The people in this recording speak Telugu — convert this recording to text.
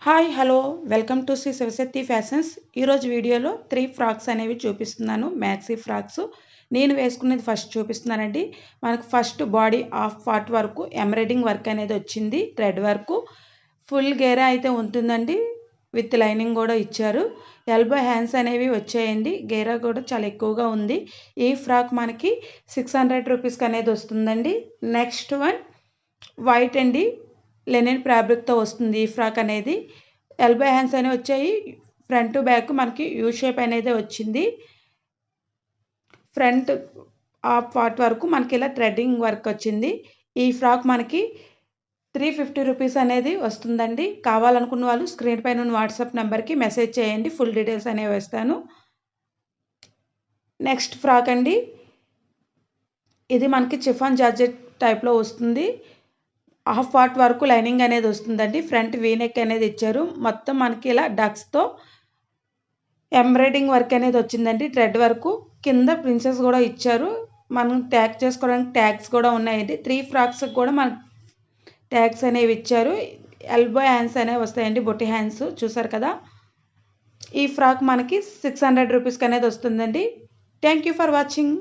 Hi hello welcome to Shri Shivshakti fashions. ఈరోజు వీడియోలో 3 ఫ్రాక్స్ అనేవి చూపిస్తున్నాను. మ్యాక్సీ ఫ్రాక్స్ నేను వేసుకునేది ఫస్ట్ చూపిస్తున్నానండి. మనకు ఫస్ట్ బాడీ హాఫ్ పార్ట్ వరకు ఎంబ్రాయిడింగ్ వర్క్ అనేది వచ్చింది. థ్రెడ్ వర్క్ ఫుల్ గేరా అయితే ఉంటుందండి. విత్ లైనింగ్ కూడా ఇచ్చారు. ఎల్బో హ్యాండ్స్ అనేవి వచ్చాయండి. గేరా కూడా చాలా ఎక్కువగా ఉంది. ఈ ఫ్రాక్ మనకి 600 రూపీస్కి అనేది వస్తుందండి. నెక్స్ట్ వన్ వైట్ అండి, లెనిన్ ఫ్యాబ్రిక్తో వస్తుంది ఈ ఫ్రాక్ అనేది. ఎల్బో హ్యాండ్స్ అనేవి వచ్చాయి. ఫ్రంట్ టు బ్యాక్ మనకి యూ షేప్ అనేది వచ్చింది. ఫ్రంట్ హాఫ్ పార్ట్ వరకు మనకి ఇలా థ్రెడ్డింగ్ వర్క్ వచ్చింది. ఈ ఫ్రాక్ మనకి 350 రూపీస్ అనేది వస్తుందండి. కావాలనుకున్న వాళ్ళు స్క్రీన్ పైన ఉన్న వాట్సాప్ నెంబర్కి మెసేజ్ చేయండి. ఫుల్ డీటెయిల్స్ అనేవి వేస్తాను. నెక్స్ట్ ఫ్రాక్ అండి, ఇది మనకి చిఫాన్ జార్జెట్ టైప్లో వస్తుంది. హాఫ్ పార్ట్ వరకు లైనింగ్ అనేది వస్తుందండి. ఫ్రంట్ వీనెక్ అనేది ఇచ్చారు. మొత్తం మనకి ఇలా డక్స్తో ఎంబ్రాయిడింగ్ వర్క్ అనేది వచ్చిందండి. థ్రెడ్ వరకు కింద ప్రిన్సెస్ కూడా ఇచ్చారు. మనం ట్యాగ్ చేసుకోవడానికి ట్యాగ్స్ కూడా ఉన్నాయండి. 3 ఫ్రాక్స్కి కూడా మనకు ట్యాగ్స్ అనేవి ఇచ్చారు. ఎల్బో హ్యాండ్స్ అనేవి వస్తాయండి, బొట్టి హ్యాండ్స్ చూసారు కదా. ఈ ఫ్రాక్ మనకి 600 రూపీస్కి అనేది వస్తుందండి. Thank you for watching.